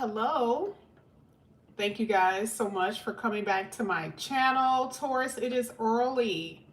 Hello. Thank you guys so much for coming back to my channel. Taurus, it is early.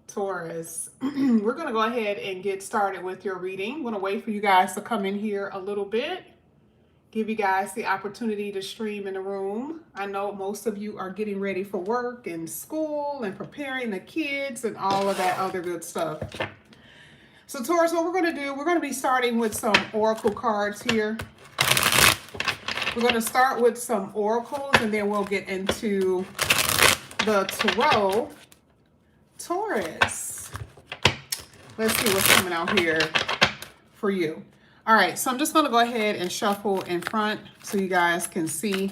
Taurus. We're going to go ahead and get started with your reading. I'm going to wait for you guys to come in here a little bit. Give you guys the opportunity to stream in the room. I know most of you are getting ready for work and school and preparing the kids and all of that other good stuff. So Taurus, what we're going to do, we're going to be starting with some oracle cards here. We're going to start with some oracles and then we'll get into the tarot. Taurus. Let's see what's coming out here for you. All right, so I'm just going to go ahead and shuffle in front so you guys can see.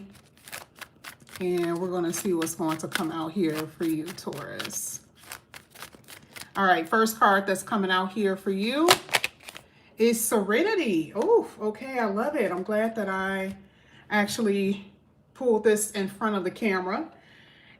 And we're going to see what's going to come out here for you, Taurus. All right, first card that's coming out here for you is Serenity. Oh, okay, I love it. I'm glad that I actually pulled this in front of the camera.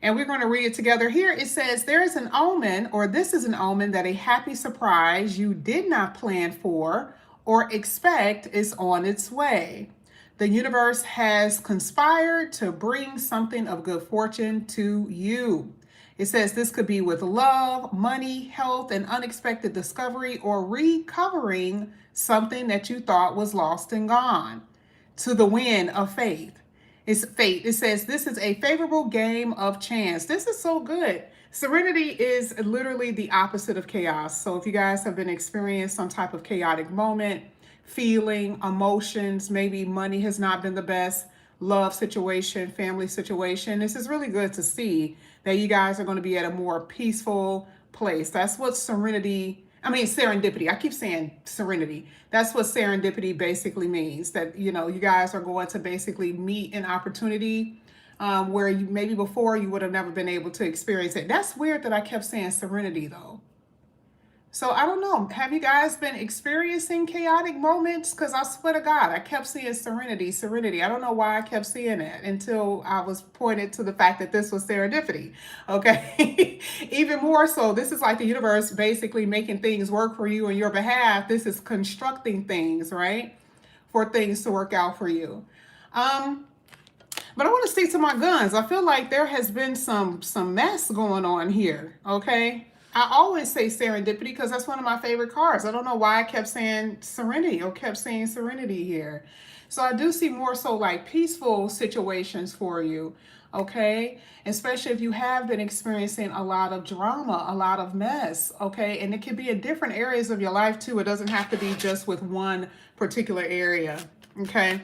And we're going to read it together. Here it says, there is an omen, or this is an omen, that a happy surprise you did not plan for or expect is on its way. The universe has conspired to bring something of good fortune to you. It says this could be with love, money, health, an unexpected discovery, or recovering something that you thought was lost and gone. To the wind of faith. It's fate. It says this is a favorable game of chance. This is so good. Serenity is literally the opposite of chaos. So if you guys have been experiencing some type of chaotic moment, feeling, emotions, maybe money has not been the best, love situation, family situation, this is really good to see that you guys are going to be at a more peaceful place. That's what serendipity. I keep saying serenity. That's what serendipity basically means. That, you guys are going to basically meet an opportunity where you maybe before you would have never been able to experience it. That's weird that I kept saying serenity though. So I don't know. Have you guys been experiencing chaotic moments? Because I swear to God, I kept seeing serenity. I don't know why I kept seeing that until I was pointed to the fact that this was serendipity. Okay. Even more so, this is like the universe basically making things work for you on your behalf. This is constructing things, right? For things to work out for you. But I want to stick to my guns. I feel like there has been some mess going on here. Okay. I always say serendipity because that's one of my favorite cards. I don't know why I kept saying serenity or kept saying serenity here. So I do see more so like peaceful situations for you, okay? Especially if you have been experiencing a lot of drama, a lot of mess, okay? And it can be in different areas of your life too. It doesn't have to be just with one particular area, okay?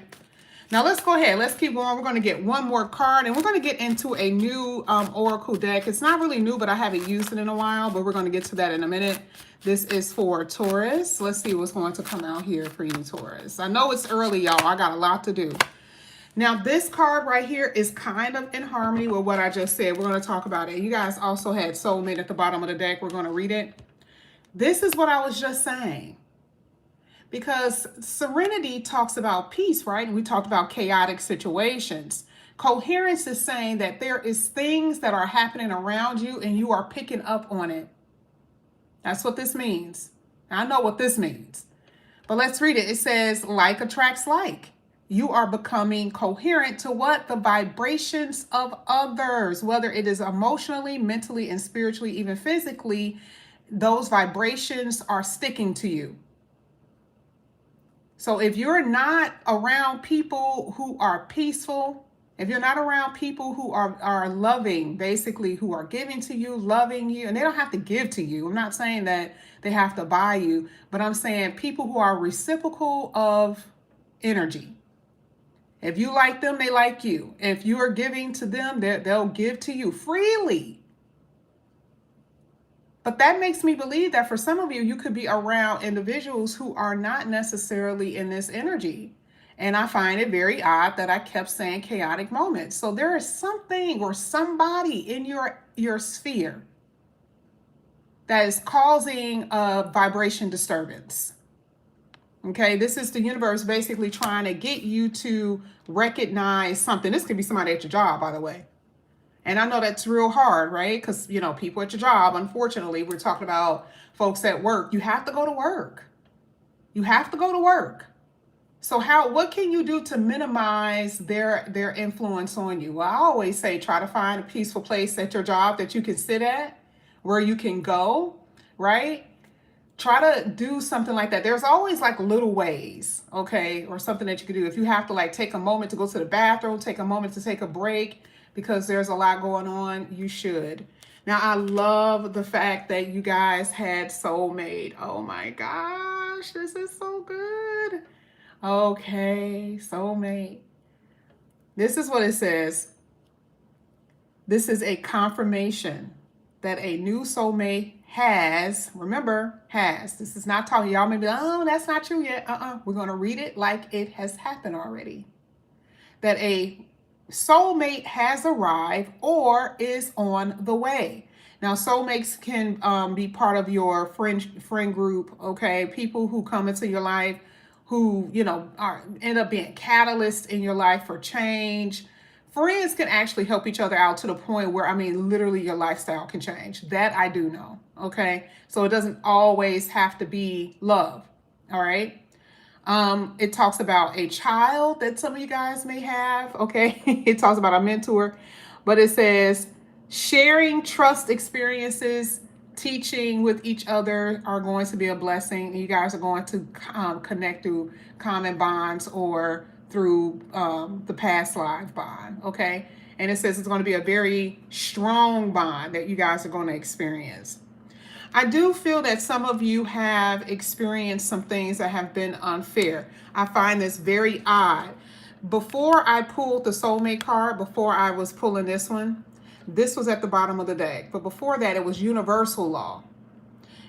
Now let's go ahead. Let's keep going. We're going to get one more card and we're going to get into a new oracle deck. It's not really new, but I haven't used it in a while, but we're going to get to that in a minute. This is for Taurus. Let's see what's going to come out here for you, Taurus. I know it's early, y'all. I got a lot to do. Now this card right here is kind of in harmony with what I just said. We're going to talk about it. You guys also had soulmate at the bottom of the deck. We're going to read it. This is what I was just saying. Because serenity talks about peace, right? And we talked about chaotic situations. Coherence is saying that there is things that are happening around you and you are picking up on it. That's what this means. I know what this means. But let's read it. It says, like attracts like. You are becoming coherent to what? The vibrations of others, whether it is emotionally, mentally, and spiritually, even physically, those vibrations are sticking to you. So if you're not around people who are peaceful, if you're not around people who are loving, basically who are giving to you, loving you, and they don't have to give to you. I'm not saying that they have to buy you, but I'm saying people who are reciprocal of energy. If you like them, they like you. If you are giving to them, they'll give to you freely. But that makes me believe that for some of you, you could be around individuals who are not necessarily in this energy. And I find it very odd that I kept saying chaotic moments. So there is something or somebody in your sphere that is causing a vibration disturbance. Okay, this is the universe basically trying to get you to recognize something. This could be somebody at your job, by the way. And I know that's real hard, right? Because, people at your job, unfortunately, we're talking about folks at work. You have to go to work. You have to go to work. So what can you do to minimize their influence on you? Well, I always say try to find a peaceful place at your job that you can sit at, where you can go, right? Try to do something like that. There's always like little ways, okay, or something that you can do. If you have to like take a moment to go to the bathroom, take a moment to take a break because there's a lot going on, you should. Now, I love the fact that you guys had soulmate. Oh my gosh, this is so good. Okay, soulmate. This is what it says. This is a confirmation that a new soulmate has, remember, has. This is not talking, y'all may be like, oh, that's not true yet. We're going to read it like it has happened already. That a soulmate has arrived or is on the way. Now, soulmates can be part of your friend group, okay? People who come into your life who, you know, end up being catalysts in your life for change. Friends can actually help each other out to the point where, I mean, literally your lifestyle can change. That I do know, okay? So it doesn't always have to be love, all right? It talks about a child that some of you guys may have, okay? It talks about a mentor, but it says sharing trust experiences, teaching with each other are going to be a blessing. You guys are going to connect through common bonds or through the past life bond, okay? And it says it's going to be a very strong bond that you guys are going to experience. I do feel that some of you have experienced some things that have been unfair. I find this very odd. Before I pulled the soulmate card, before I was pulling this one, this was at the bottom of the deck. But before that, it was universal law.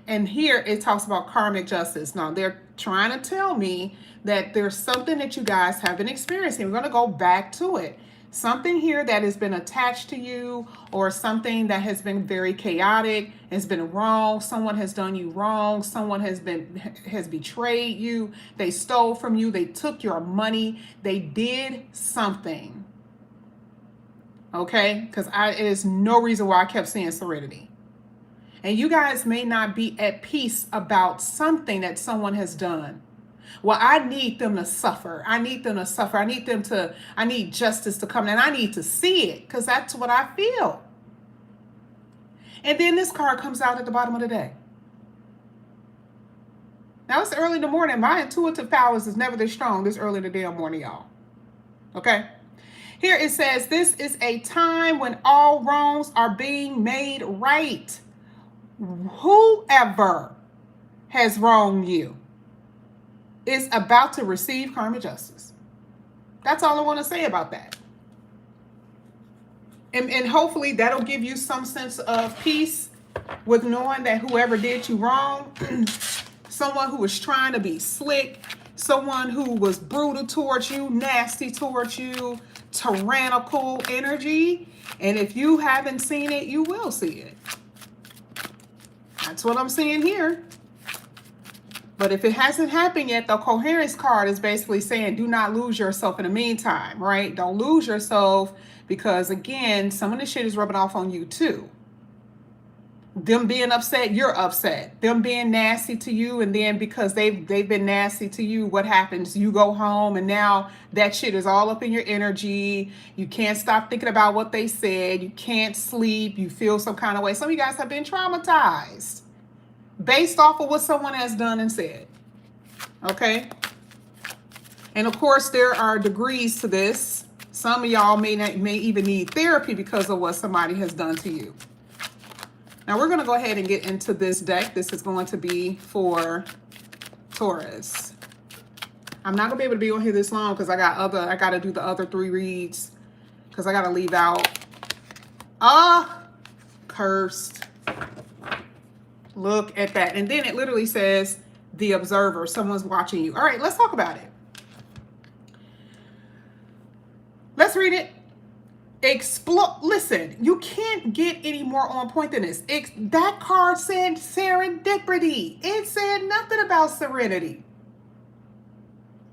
And here it talks about karmic justice. Now, they're trying to tell me that there's something that you guys have been experiencing. We're going to go back to it. Something here that has been attached to you, or something that has been very chaotic, has been wrong. Someone has done you wrong. Someone has betrayed you. They stole from you. They took your money. They did something. Okay? Because it is no reason why I kept seeing serenity. And you guys may not be at peace about something that someone has done. Well, I need them to suffer. I need them to suffer. I need justice to come. And I need to see it because that's what I feel. And then this card comes out at the bottom of the deck. Now, it's early in the morning. My intuitive powers is never this strong this early in the damn morning, y'all. Okay? Here it says, this is a time when all wrongs are being made right. Whoever has wronged you is about to receive karmic justice. That's all I want to say about that. And hopefully that'll give you some sense of peace with knowing that whoever did you wrong, someone who was trying to be slick, someone who was brutal towards you, nasty towards you, tyrannical energy. And if you haven't seen it, you will see it. That's what I'm seeing here. But if it hasn't happened yet, the coherence card is basically saying do not lose yourself in the meantime, right? Don't lose yourself because, again, some of this shit is rubbing off on you too. Them being upset, you're upset. Them being nasty to you, and then because they've been nasty to you, what happens? You go home and now that shit is all up in your energy. You can't stop thinking about what they said. You can't sleep. You feel some kind of way. Some of you guys have been traumatized based off of what someone has done and said. Okay? And of course, there are degrees to this. Some of y'all may even need therapy because of what somebody has done to you. Now we're going to go ahead and get into this deck. This is going to be for Taurus. I'm not going to be able to be on here this long because I got to do the other 3 reads because I got to leave out. Cursed. Look at that. And then it literally says the observer. Someone's watching you. All right, let's talk about it. Let's read it. Listen, you can't get any more on point than this. That card said serendipity. It said nothing about serenity.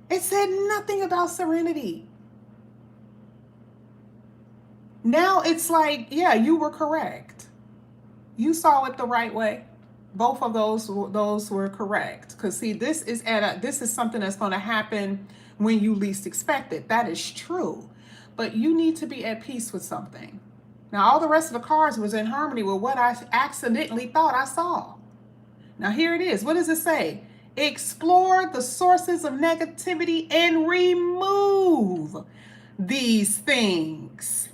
It said nothing about serenity. Now it's like, yeah, you were correct. You saw it the right way. Both of those were correct. Because see, this is something that's going to happen when you least expect it. That is true. But you need to be at peace with something. Now, all the rest of the cards was in harmony with what I accidentally thought I saw. Now, here it is. What does it say? Explore the sources of negativity and remove these things.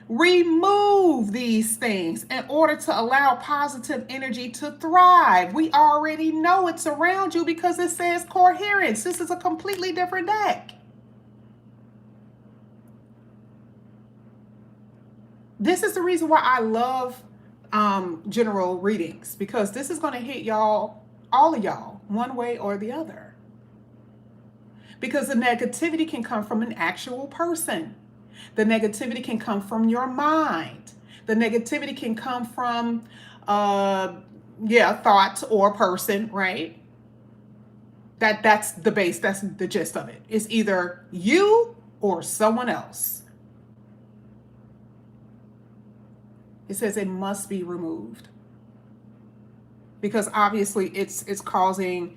Remove these things in order to allow positive energy to thrive. We already know it's around you because it says coherence. This is a completely different deck. This is the reason why I love general readings, because this is going to hit y'all, all of y'all, one way or the other. Because the negativity can come from an actual person. The negativity can come from your mind. The negativity can come from, thoughts or person, right? That's the base. That's the gist of it. It's either you or someone else. It says it must be removed because obviously it's having,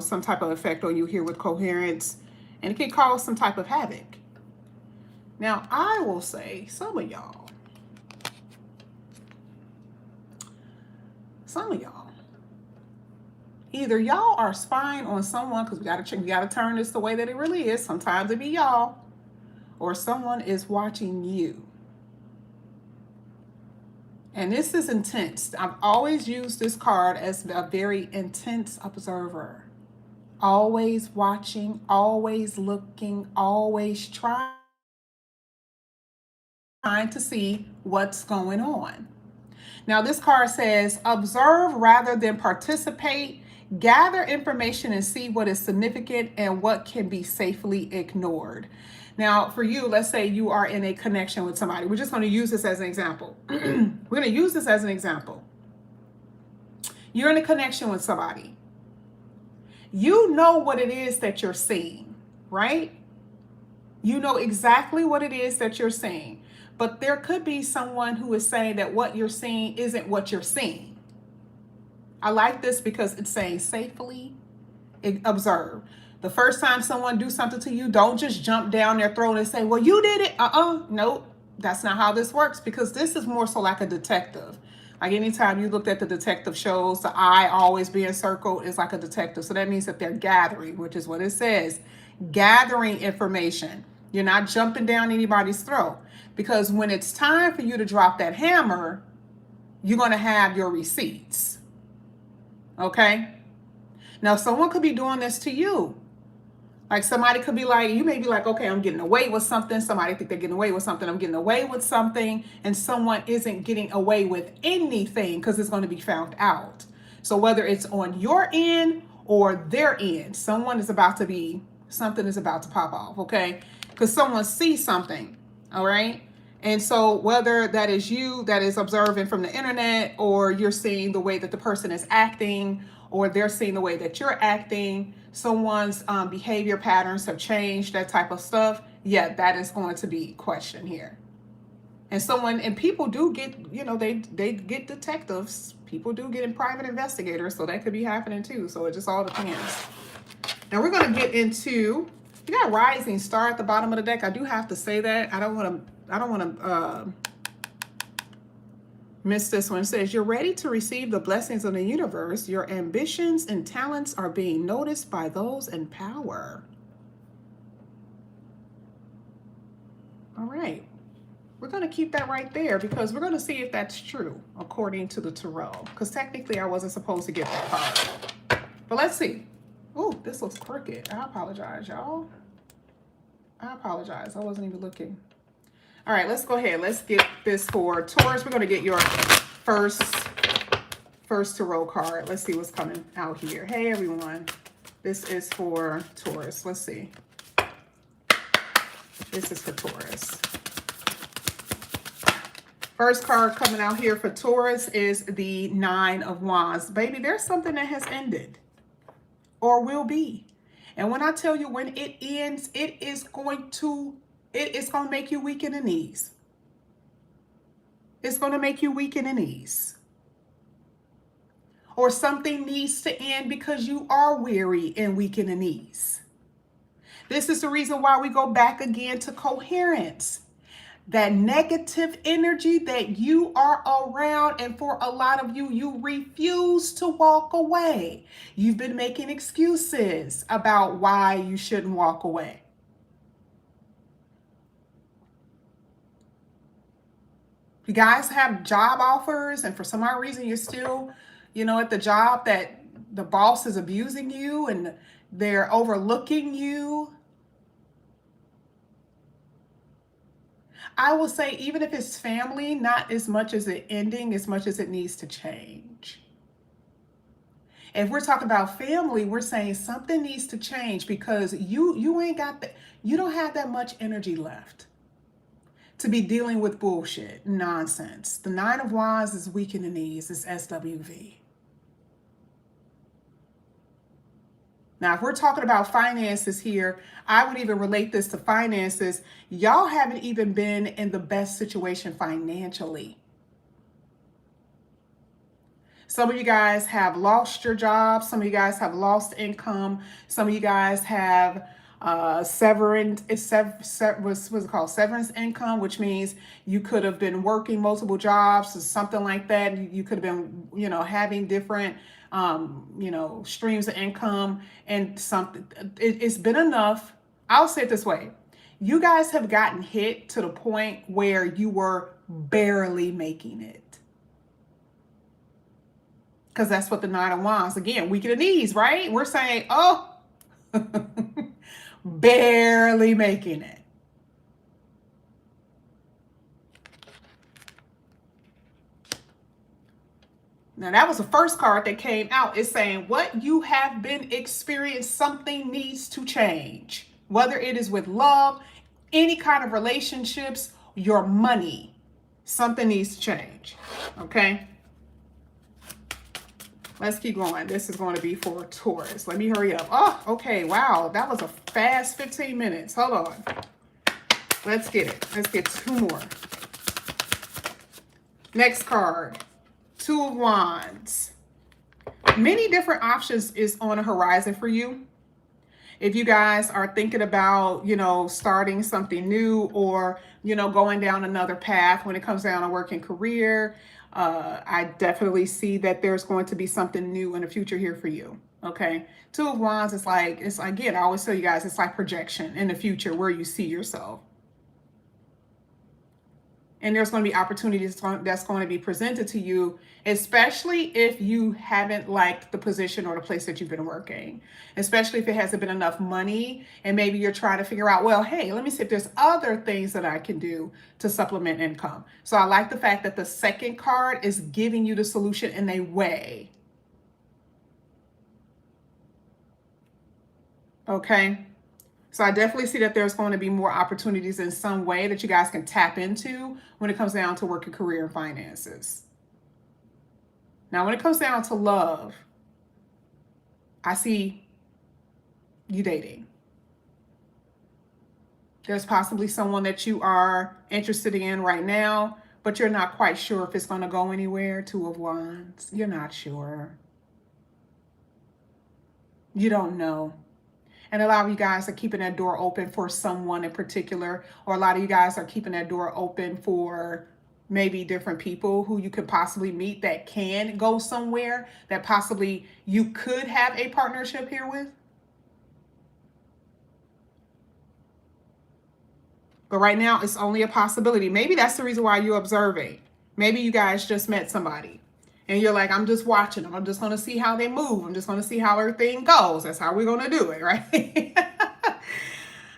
some type of effect on you here with coherence, and it can cause some type of havoc. Now, I will say some of y'all, either y'all are spying on someone, because we gotta turn this the way that it really is. Sometimes it be y'all, or someone is watching you. And this is intense. I've always used this card as a very intense observer. Always watching, always looking, always trying to see what's going on. Now, this card says, observe rather than participate. Gather information and see what is significant and what can be safely ignored. Now, for you, let's say you are in a connection with somebody. We're just going to use this as an example. We're going to use this as an example. You're in a connection with somebody. You know what it is that you're seeing, right? You know exactly what it is that you're seeing. But there could be someone who is saying that what you're seeing isn't what you're seeing. I like this because it's saying safely observe. The first time someone do something to you, don't just jump down their throat and say, well, you did it. Nope. That's not how this works, because this is more so like a detective. Like anytime you looked at the detective shows, the eye always being circled is like a detective. So that means that they're gathering, which is what it says. Gathering information. You're not jumping down anybody's throat, because when it's time for you to drop that hammer, you're going to have your receipts. Okay? Now, someone could be doing this to you. Like somebody could be like, you may be like, okay, I'm getting away with something. Somebody think they're getting away with something. I'm getting away with something. And someone isn't getting away with anything because it's going to be found out. So whether it's on your end or their end, something is about to pop off, okay? Because someone sees something, all right? And so whether that is you that is observing from the internet, or you're seeing the way that the person is acting, or they're seeing the way that you're acting, someone's behavior patterns have changed, that type of stuff, yeah, that is going to be questioned here. And people do get, they get detectives. People do get in private investigators, so that could be happening too. So it just all depends. Now we're going to get into, you got rising star at the bottom of the deck. I do have to say that. I don't want to miss this one. It says, you're ready to receive the blessings of the universe. Your ambitions and talents are being noticed by those in power. All right. We're going to keep that right there because we're going to see if that's true according to the tarot. Because technically I wasn't supposed to get that card. But let's see. Oh, this looks crooked. I apologize, y'all. I apologize. I wasn't even looking. All right, let's go ahead. Let's get this for Taurus. We're going to get your first tarot card. Let's see what's coming out here. Hey, everyone. This is for Taurus. Let's see. This is for Taurus. First card coming out here for Taurus is the 9 of Wands. Baby, there's something that has ended or will be. And when I tell you when it ends, it's going to make you weak in the knees. It's going to make you weak in the knees. Or something needs to end because you are weary and weak in the knees. This is the reason why we go back again to coherence. That negative energy that you are around, and for a lot of you, you refuse to walk away. You've been making excuses about why you shouldn't walk away. You guys have job offers, and for some odd reason, you're still, at the job that the boss is abusing you and they're overlooking you. I will say, even if it's family, not as much as it ending, as much as it needs to change. If we're talking about family, we're saying something needs to change because you ain't got that, you don't have that much energy left to be dealing with bullshit, nonsense. The 9 of Wands is weak in the knees, it's SWV. Now, if we're talking about finances here, I would even relate this to finances. Y'all haven't even been in the best situation financially. Some of you guys have lost your job. Some of you guys have lost income. Some of you guys have severance income, which means you could have been working multiple jobs or something like that. You could have been, having different, streams of income, and something. It's been enough. I'll say it this way. You guys have gotten hit to the point where you were barely making it. Because that's what the 9 of Wands, again, weak in the knees, right? We're saying, oh, barely making it. Now, that was the first card that came out. It's saying what you have been experiencing, something needs to change. Whether it is with love, any kind of relationships, your money, something needs to change. Okay? Let's keep going. This is going to be for Taurus. Let me hurry up. Oh, okay. Wow. That was a fast 15 minutes. Hold on. Let's get it. Let's get 2 more. Next card. 2 of Wands. Many different options is on the horizon for you. If you guys are thinking about, starting something new or, going down another path when it comes down to working career, I definitely see that there's going to be something new in the future here for you. Okay. 2 of Wands is like, again, I always tell you guys, it's like projection in the future where you see yourself. And there's going to be opportunities that's going to be presented to you, especially if you haven't liked the position or the place that you've been working, especially if it hasn't been enough money and maybe you're trying to figure out, well, hey, let me see if there's other things that I can do to supplement income. So I like the fact that the second card is giving you the solution in a way. Okay. So I definitely see that there's going to be more opportunities in some way that you guys can tap into when it comes down to work, career, and finances. Now, when it comes down to love, I see you dating. There's possibly someone that you are interested in right now, but you're not quite sure if it's going to go anywhere. 2 of Wands. You're not sure. You don't know. And a lot of you guys are keeping that door open for someone in particular, or a lot of you guys are keeping that door open for maybe different people who you could possibly meet that can go somewhere, that possibly you could have a partnership here with. But right now, it's only a possibility. Maybe that's the reason why you're observing. Maybe you guys just met somebody. And you're like, I'm just watching them. I'm just going to see how they move. I'm just going to see how everything goes. That's how we're going to do it, right?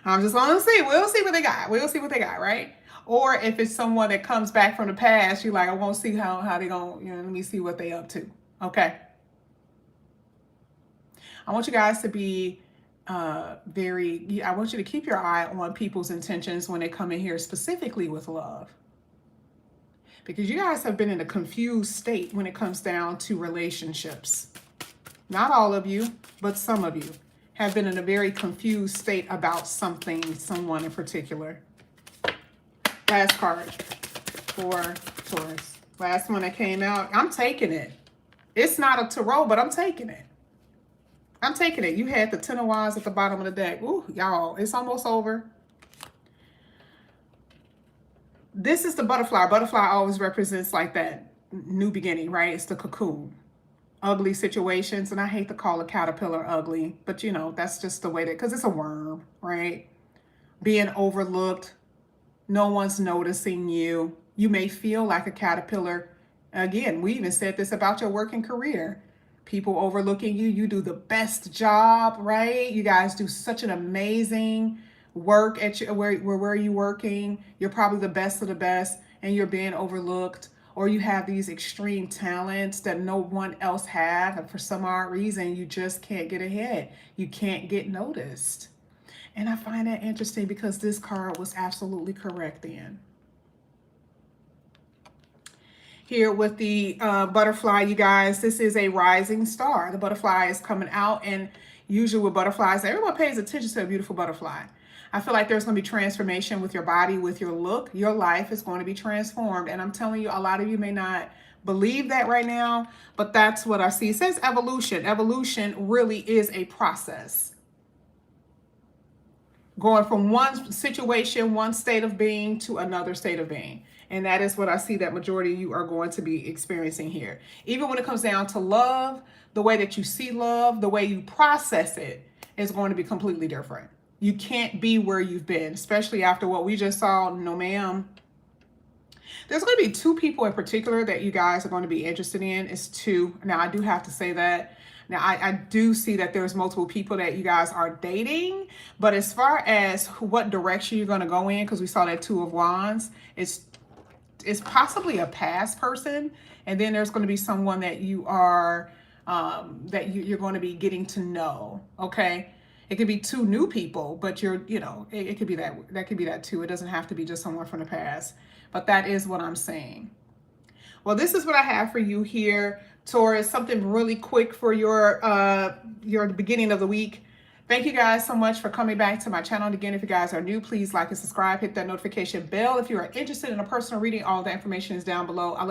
I'm just going to see. We'll see what they got. We'll see what they got, right? Or if it's someone that comes back from the past, you're like, I want to see how they going, let me see what they up to. Okay. I want you guys to be I want you to keep your eye on people's intentions when they come in here, specifically with love. Because you guys have been in a confused state when it comes down to relationships. Not all of you, but some of you have been in a very confused state about something, someone in particular. Last card for Taurus. Last one that came out. I'm taking it. It's not a tarot, but I'm taking it. I'm taking it. You had the 10 of Wands at the bottom of the deck. Ooh, y'all, it's almost over. This is the butterfly. Butterfly always represents like that new beginning, right? It's the cocoon. Ugly situations, and I hate to call a caterpillar ugly, but you know, that's just the way that, because it's a worm, right? Being overlooked, no one's noticing you. You may feel like a caterpillar. Again, we even said this about your working career. People overlooking you. You do the best job, right? You guys do such an amazing work at your, where you're working. You're probably the best of the best, and you're being overlooked. Or you have these extreme talents that no one else have, and for some odd reason, you just can't get ahead. You can't get noticed. And I find that interesting because this card was absolutely correct then. Here with the butterfly, you guys, this is a rising star. The butterfly is coming out, and usually with butterflies, everyone pays attention to a beautiful butterfly. I feel like there's going to be transformation with your body, with your look. Your life is going to be transformed. And I'm telling you, a lot of you may not believe that right now, but that's what I see. It says evolution. Evolution really is a process. Going from one situation, one state of being to another state of being. And that is what I see that majority of you are going to be experiencing here. Even when it comes down to love, the way that you see love, the way you process it is going to be completely different. You can't be where you've been, especially after what we just saw. No, ma'am. There's going to be two people in particular that you guys are going to be interested in. It's two. Now, I do have to say that. Now, I do see that there's multiple people that you guys are dating. But as far as what direction you're going to go in, because we saw that 2 of Wands, it's possibly a past person. And then there's going to be someone that you are, you're going to be getting to know. Okay. It could be 2 new people, but it could be that could be that too. It doesn't have to be just someone from the past, but that is what I'm saying. Well, this is what I have for you here, Taurus. Something really quick for your beginning of the week. Thank you guys so much for coming back to my channel. And again, if you guys are new, please like and subscribe, hit that notification bell. If you are interested in a personal reading, all the information is down below. I love you.